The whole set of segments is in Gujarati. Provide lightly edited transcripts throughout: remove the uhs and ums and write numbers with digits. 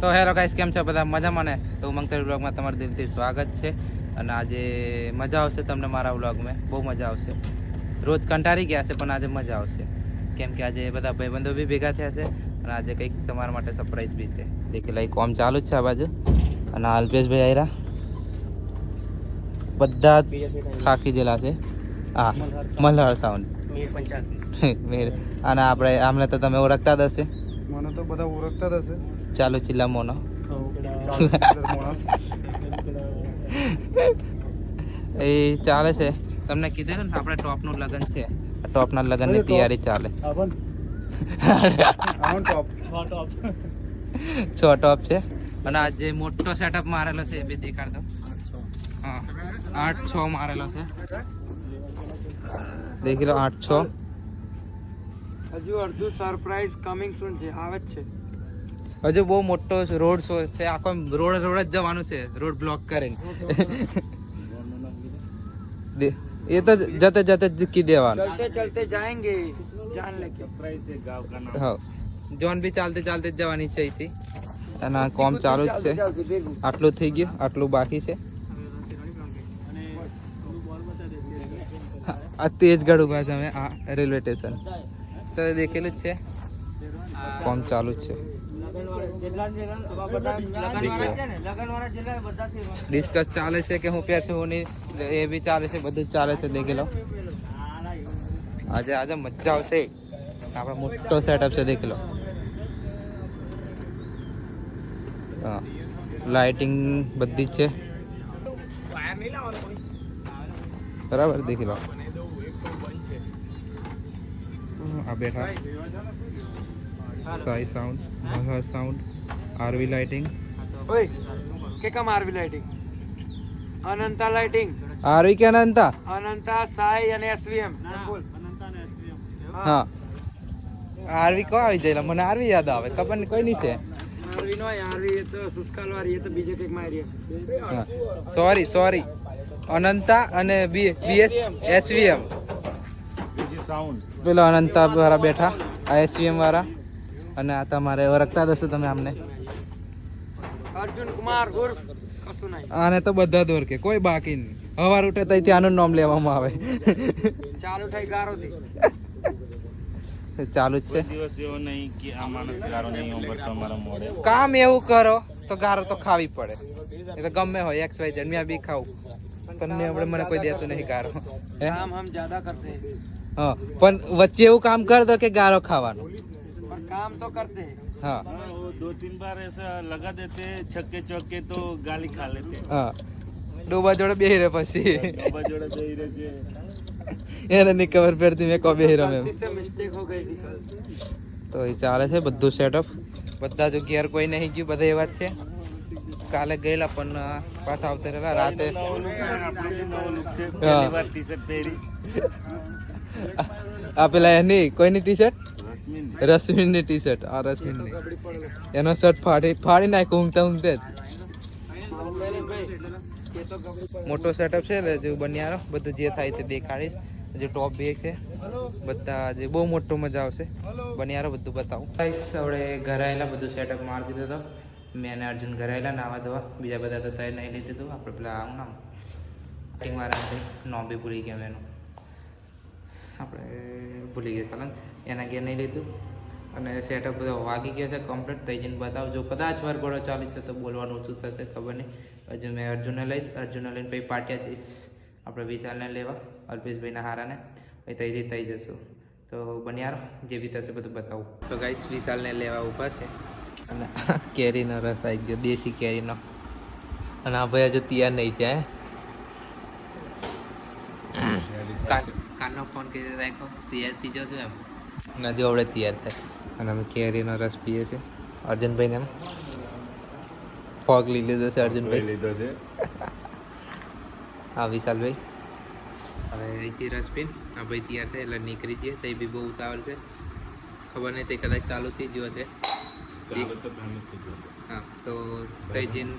તો હેલો ગાઈસ, કેમ છો બધા? મજામાં ને? તો મંગતર વ્લોગમાં તમારું દિલથી સ્વાગત છે. અને આજે મજા આવશે તમને મારા વ્લોગમાં, બહુ મજા આવશે. રોજ કંટાળી ગયા છે પણ આજે મજા આવશે, કેમ કે આજે બધા ભાઈબંધો બી ભેગા થયા છે અને આજે કંઈક તમારા માટે સરપ્રાઈઝ બી છે. દેખી લાઈ કોમ ચાલુ જ છે આ બાજુ. અને અલ્પેશભાઈ આયરા બધા થાકી ગયેલા છે. હા, મલ્હાર સાઉન્ડ મેર. અને આપણે આમને તો તમે ઓળખતા જ હશે. મને તો બધા ઓળખતા જ હશે. ચાલો ચિલ્લા મોનો. એ ચાલે છે. તમને કીધેલું ને આપણે ટોપનું લગ્ન છે. ટોપના લગ્નની તૈયારી ચાલે. છ ટોપ છે. અને આજે મોટો સેટઅપ મારેલો છે એ બી દેખાડ દો. હા, 8-6 મારેલો છે. દેખી લો 8-6. હજુ અડધું સરપ્રાઈઝ કમિંગ સૂન છે, આવે જ છે. હજુ બહુ મોટો રોડ શો છે, આખો રોડ જ જવાનું છે, રોડ બ્લોક કરીને. ये तो जाते जाते की देवाल चलते चलते जाएंगे जान लेके सरप्राइज है गांव का नाम। हाँ, જોન બી ચાલતે ચાલતે જવાની છે અહીંથી. અને કોમ ચાલુ જ છે. આટલું થઈ ગયું, આટલું બાકી છે. આ તેજગઢ ઉભા છે અમે, આ રેલવે સ્ટેશન તો દેખેલું જ છે. કોમ ચાલુ જ છે. ડિસ્કસ ચાલે છે કે હું પહેરશું હું નહીં, એ બી ચાલે છે, બધું જ ચાલે છે. દેખી લો આજે આજે મજા આવશે. આપણે મોટો સેટઅપ છે, દેખી લો. હા, લાઇટિંગ બધી જ છે બરાબર. દેખી લો આ બેઠા Sai sound, Maha sound, RV lighting. ઓય કે કમ RV lighting, Ananta lighting, RV કે અનંતા, અનંતા સાઈ અને એસવીએમ. હા, આરવી કો આવી જાય? મને આરવી યાદ આવે, ખબર નહીં કોઈ નહીં છે. આરવી નો આરવી એ તો સુસ્કાલ વાળી, એ તો બીજે કંઈક મારી. હા, સોરી અનંતા અને બીએસ એસવીએમ. પેલો અનંતા વાળા બેઠા, આ એસવીએમ વાળા. અને આ તમારે ઓળખતા જ હશો તમે આમને. અર્જુન કુમાર ઉર્ફ કશું નહીં. આને તો બધા દોર કે કોઈ બાકી નહીં. હવાર ઉઠે તો ત્યાંનું નામ લેવામાં આવે. ચાલુ થઈ ગારોથી. ચાલુ જ છે. દિવસ એવો નહીં કે આ માણસ ગારો નહીં ઉભરતો અમારા મોડે. કામ એવું કરો તો ગારો તો ખાવી પડે. એ તો ગમે હોય XY Z મેં બી ખાવું, પણ મેં હમણાં મને કોઈ દેતું નહીં ગારો. काम हम ज्यादा करते हैं હા, પણ વચ્ચે એવું કામ કર દો કે ગારો ખાવાનું. पर काम तो करते हैं। હા वो 2-3 बार ऐसा लगा देते छक्के चौके तो गाली खा लेते। હા, ડોબા જોડે બેહી રહે પછી बाबा जोड़े दे रहे थे। એને નહીં ખબર પડતી મેં કોબે હીરો મેં. गलती से मिस्टेक हो गई थी कल। તો એ ચાલે છે બધું સેટઅપ. બધા જો ઘેર કોઈ નહીં ગયું, બધા એવા જ છે. કાલે ગયેલા પણ પાછા આવતા રહેલા રાતે. पहली बार टी-शर्ट पहरी। આ પેલા એની કોઈની ટી-શર્ટ, રશ્મિનની ટી-શર્ટ. આ રશ્મિનની એનો શર્ટ ફાડી નાખ્યો ઊંઘતે જ. મોટો સેટઅપ છે એટલે જેવું બન્યારો બધું જે થાય છે દેખાડીશ. જે ટોપ બે છે બધા, જે બહુ મોટો મજા આવશે. બન્યારો બધું બતાવું. હવે ઘરે આવેલા બધું સેટઅપ મારી દીધો હતો મેં અને અર્જુન. ઘરે આવેલા નાવા ધોવા, બીજા બધા તો તૈયાર નહીં લીધું હતું. આપણે પેલા આવું નામ વાળા નોમ બી ભૂલી ગયા એનું, આપણે ભૂલી ગયા ચાલો એના ઘેર નહીં લીધું. અને સેટઅપ બધો વાગી ગયો છે કમ્પ્લીટ. થઈ જઈને બતાવજો. કદાચ વરઘોડો ચાલી છે તો બોલવાનું ઓછું થશે, ખબર નહીં. હજુ મેં અર્જુનને લઈશ, અર્જુનને લઈને પછી પાટિયા જઈશ આપણે વિશાલને લેવા, અલ્પેશભાઈના હારાને. પછી ત્યાંથી થઈ જશું. તો બન્યારો જે બી થશે બધું બતાવું. તો ગાઈસ વિશાલને લેવા ઊભા છે. અને કેરીનો રસ આવી ગયો, દેશી કેરીનો. અને આ ભાઈ હજુ તૈયાર નહીં ત્યાં. કાનનો ફોન કરી રાખ્યો, તૈયાર થઈ જશો એમ. અને હજુ આપણે તૈયાર થાય. અને અમે કેરીનો રસ પીએ છીએ. અર્જુનભાઈને એમ ફોગ લઈ લીધો છે અર્જુનભાઈ. લીધો છે. હા વિશાલભાઈ હવે અહીંથી રસ પીને આ ભાઈ તૈયાર થાય એટલે નીકળી જઈએ. તો બી બહુ ઉતાવળ છે, ખબર નહીં તે કદાચ ચાલુ થઈ ગયો છે. હા, તો તઈ જઈને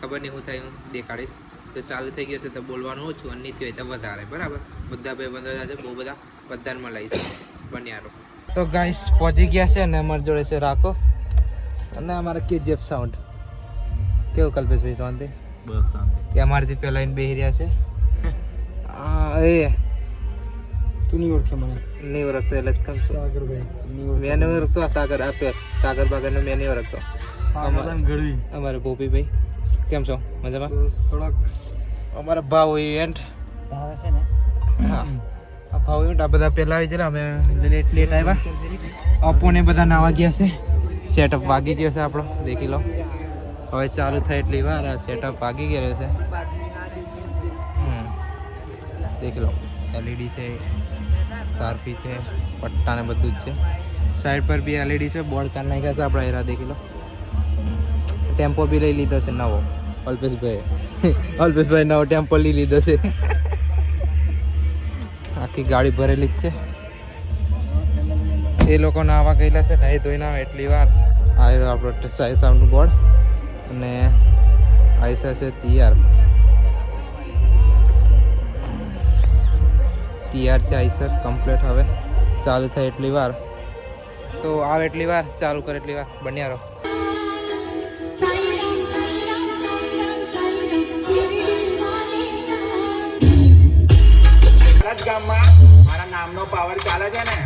ખબર નહીં શું થાય હું દેખાડીશ. તો ચાલુ થઈ ગયો છે તો બોલવાનું ઓછું, અને નહીં હોય તો વધારે. બરાબર, બધા ભાઈ બંધો છે, બહુ બધા બધાને લઈશ બન્યારો. તો ગાઈસ પહોંચી ગયા છે અને અમારી જોડે છે રાખો. અને અમારા KGF સાઉન્ડ કેવું કલ્પેશભાઈ શાંતિ બસ શાંતિ. કે અમારાથી પહેલા એને બેહી રહ્યા છે એ તું નહીં ઓળખે મને નહીં ઓળખતો એટલે જ કહું છું. સાગરભાઈ મેં નહીં ઓળખતો આ સાગર સાગર બાગરનો મેં નહીં ઓળખતો ગળવી અમારે ભોપીભાઈ કેમ છો મજામાં થોડાક અમારા ભાવ ઇવેન્ટ ભાવે છે ને હા આ ભાવ ઇવેન્ટ આ બધા પહેલા આવી જરા અમે લેટ આવ્યા અપોને બધા નાવા ગયા છે સેટઅપ વાગી ગયો છે આપણો દેખી લો હવે ચાલુ થાય એટલી વાર આ સેટઅપ વાગી ગયો છે દેખી લો LED છે શાર્પી છે પટ્ટા ને બધું જ છે સાઈડ પર બી LED છે બોર્ડ કાઢ નાખ્યા છે આપણા એરા દેખી લો ટેમ્પો બી લઈ લીધો છે નવો અલ્પેશભાઈ નવો ટેમ્પો લઈ લીધો છે આખી ગાડી ભરેલી જ છે એ લોકો નાવા ગયેલા છે નહીં ધોઈ ના એટલી વાર આવ્યો આપણો સાઈ સાઉન્ડ બોર્ડ અને આઈસા છે તૈયાર છે આઈસર કમ્પ્લીટ હવે ચાલુ થાય એટલી વાર તો આવે એટલી વાર ચાલુ કરે એટલી વાર બન્યા રહો. ગામમાં મારા નામનો પાવર ચાલે છે ને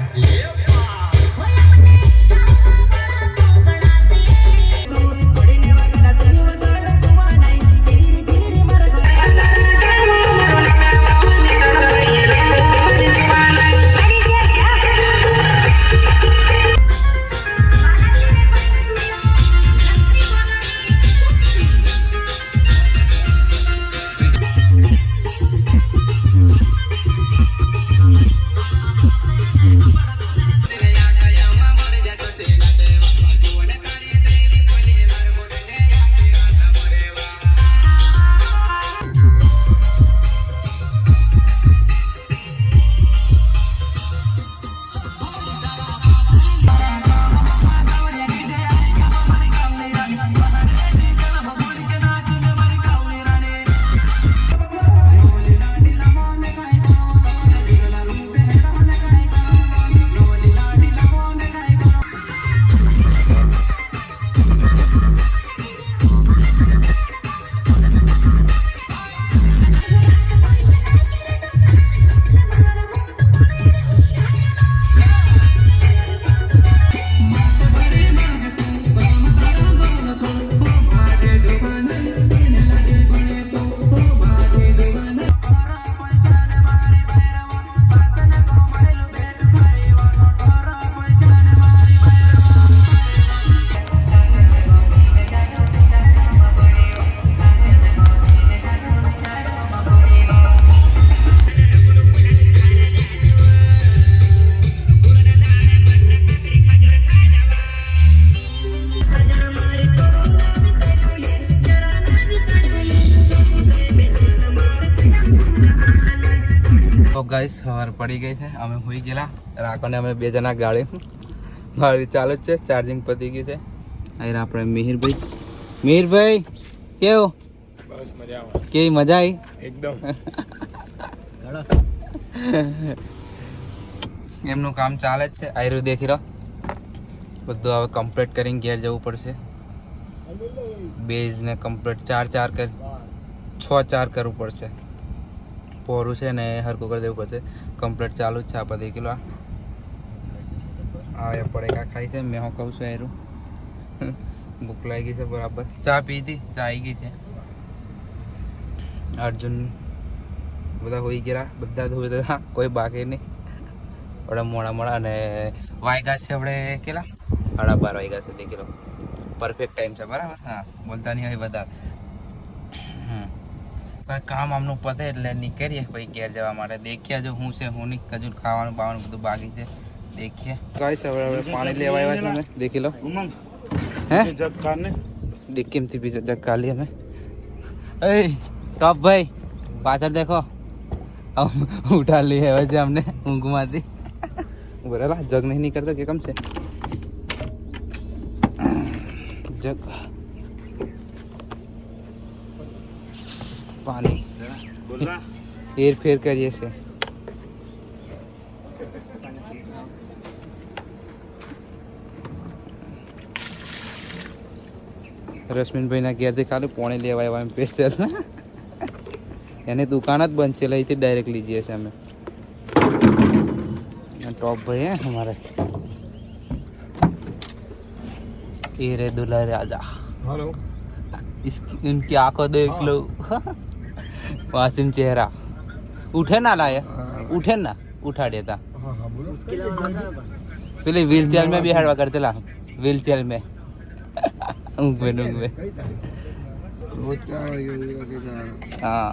તો ગાઈસ સવાર પડી ગઈ છે અમે હોઈ ગયેલા રાખોને અમે બે જણા ગાડી ચાલુ જ છે ચાર્જિંગ પતી ગઈ છે અહીં આપણે મિહિરભાઈ કેવું બસ મજામાં કેવી મજા આવી એકદમ એમનું કામ ચાલે જ છે આયરું દેખી રહ્યો બધું હવે કમ્પ્લીટ કરીને ઘેર જવું પડશે બેઝ ને કમ્પ્લીટ છ ચાર કરવું પડશે પોરું છે ને હરકું કરી દેવું પડશે કમ્પ્લીટ ચાલુ જ છે આપણે દેખી લો આ પડેકા ખાઈ છે મેં હું કહું છું આયરું ભૂખ લાગી ગઈ છે બરાબર ચા પી હતી ચા આવી ગઈ છે અર્જુન બધા હોઈ ગયા બધા કોઈ બાકી નહીં આપણે મોડા અને વાગ્યા છે આપણે કેટલા 12:30 વાગ્યા છે દેખી લો પરફેક્ટ ટાઈમ છે બરાબર હા બોલતા નહીં હોય બધા કામ આમનું પતે એટલે નીકળીએ પછી ઘેર જવા માટે દેખ્યા જો હું છે હું નહીં કજુ ખાવાનું બાવાનું બધું બાકી છે દેખીએ ગાઈસ હવે પાણી લેવા આવ્યા છે અમે દેખી લો હે જગ કાને ડિક્કીમથી બીજો જગ કાઢી અમે એ ટોપ ભાઈ પાછળ દેખો ઉઠા લી હવે છે અમને ઊંઘમાંથી બરાબર જગ નહીં નીકળતો કે કમ છે જગ પાણી બોલના હેર ફેર કરીએ છે રશ્મિનભાઈના ઘેરથી ખાલી પોણી લેવા આવ્યા એમ સ્પેશિયલ એની દુકાન જ બંધ છે એટલે અહીંથી ડાયરેક્ટ લીજીએ છીએ અમે टॉप भाई है हमारे ये रे दुल्हा राजा हेलो इसकी इनकी आंखों देख लो वासिम चेहरा उठे ना लाया उठे ना उठा देता पहले व्हील चेयर में भी हड़वा करते ला व्हील चेयर में ऊँग में हाँ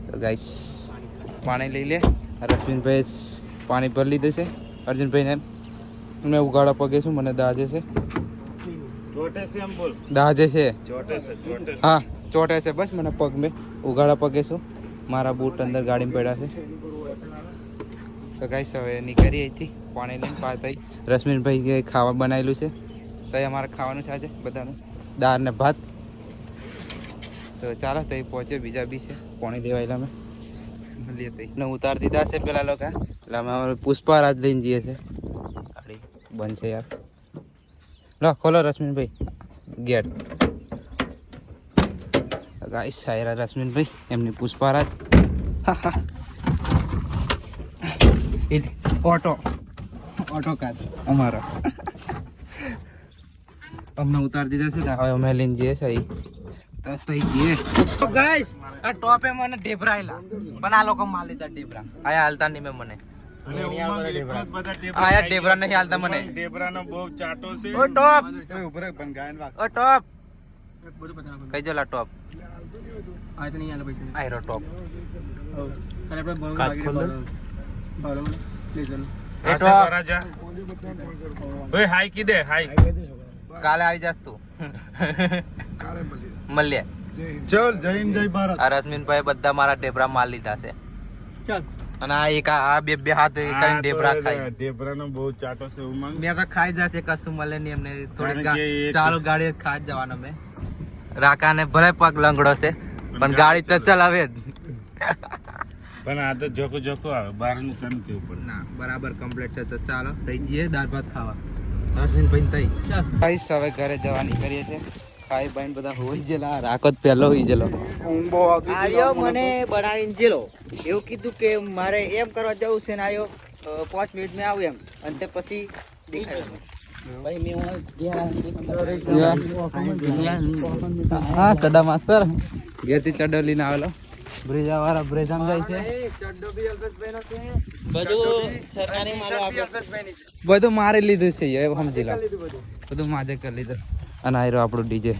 तो गाइस पानी ले ले रश्मिन भाई पानी भर લીધે છે અર્જુનભાઈને મેં ઉગાડા પગે છું મને દાજે છે छोटे से हम बोल દાજે છે छोटे से હા ચોટે છે બસ મને પગ મેં ઉગાડા પગે છું મારા બૂટ અંદર ગાડીમાં પડ્યા છે તો ગાઈસ હવે નીકળી અહીંથી પાણી લઈને પાછા રશ્મિનભાઈ ખાવા બનાવેલું છે તો એ અમારે ખાવાનું છે આજે બધાનું દાળ ને ભાત તો ચાલો તો પહોંચે બીજા બી છે પાણી દેવાયેલા અમે ને ઉતાર દીધા છે પેલા લોકો એટલે અમે પુષ્પારાજ લઈને જઈએ છે ગાડી બંધ છે યાર લો ખોલો રશ્મિનભાઈ ગેટ ગાઈસ સાયરા રશ્મિનભાઈ એમની પુષ્પારાજ ઓટો કાર અમારો અમને ઉતાર દીધા છે ને હવે અમે લઈને જઈએ છે તો ગાઈસ આ ટોપે મને ઢેબરાયેલા પણ આ લોકો માલ લીધા ઢેબરા આયા હાલતા નહીં મેં મને આયા ઢેબરા નહીં હાલતા મને ઢેબરાનો બહુ ચાટો છે ઓ ટોપ ઓ ટોપ કઈ જોલા ટોપ આયરો ટોપ એ ટોપ રાજા ઓય હાઈ કીધે હાઈ કાલે આવી જાસ તું મળીએ चल जय हिंद जय भारत આ રશ્મિનભાઈ બધા મારા ઢેબરા માલ લીધા છે चल અને આ એક આ બે હાથ કરીને ઢેબરા ખાય ઢેબરાનો બહુ ચાટો છે ઉમંગ મેં તો ખાઈ જશે કશું મળે નહીં એમને થોડીક કારણ કે એ ચાલુ ગાડી ખાઈ જ જવાનો મેં રાકાને ભલે પગ લંગડો છે પણ ગાડી તો ચલાવે જ પણ આ તો જોકો જોકો આવે બહારનું કામ કેવું પડે ના બરાબર કમ્પ્લીટ છે તો ચાલો તઈ જઈએ દાળ ભાત ખાવા રશ્મિનભાઈ તઈ ખાઈશ હવે ઘરે જવાની કરીએ છીએ ખાઈ બાઈને બધા હોઈ ગયેલા રાકો જ પહેલો હોઈ ગયેલો આર્યો મને બનાવીને જેલો એવું કીધું કે મારે એમ કરવા જવું છે ને આયો 5 મિનિટમાં આવું એમ અને તે પછી દેખાય ભાઈ હા કદા માસ્તર ઘેરથી ચડ્ડો લઈને આવેલો બ્રેજા વાળા બ્રેજામ જાય છે બધું મારી લીધું છે એ સમજી લો બધું માજે કરી લીધું અને આયરો આપણું ડીજે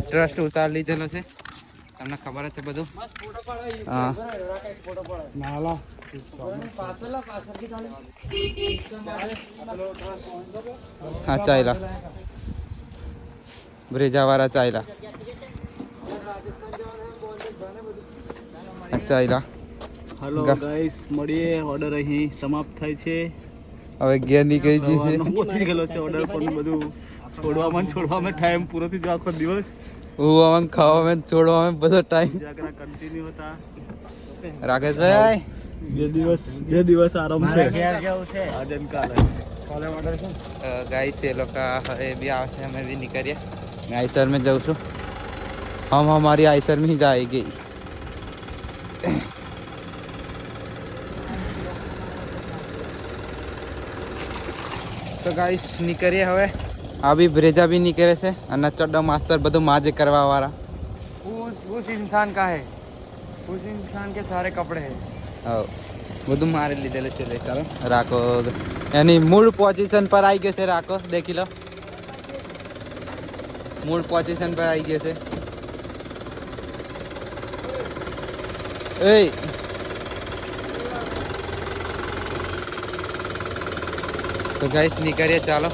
ટ્રસ્ટ ઉતાર લીધેલો છે તમને ખબર જ છે બધું હા હા ચાલ્યા બ્રેજા વાળા ચાલ્યા ચાલ્યા હેલો ગાઈસ મળીએ ઓર્ડર અહીં સમાપ્ત થાય છે હવે ઘેર નીકળી જઈએ પહોંચી ગયેલો છે ઓર્ડર પણ બધું છોડવામાં ટાઈમ પૂરો થઈ ગયો આખો દિવસ ઉવામાં ખાવામાં છોડવામાં બધો ટાઈમ જાગરા કન્ટિન્યુ હતા રાકેશભાઈ બે દિવસ આરામ છે આજે ને કાલે गाइस ये लोग का ये भी आवाज है मैं भी निकलिए मैं आइसर में जाऊँ છું हम हमारी आइसर में ही जाएगी તો ગાઈસ નીકળીએ હવે આ બી બ્રેજા બી નીકળે છે અને ચડ્ડો માસ્તર બધું માજે કરવા વાળા उस इंसान का है उस इंसान के सारे कपड़े हैं હા બધું મારી લીધેલું છે લે ચાલો રાખો એની મૂળ પોઝિશન પર આવી ગયો છે રાખો દેખી લો મૂળ પોઝિશન પર આવી ગયો છે એ તો ગાઈસ નીકળીએ ચાલો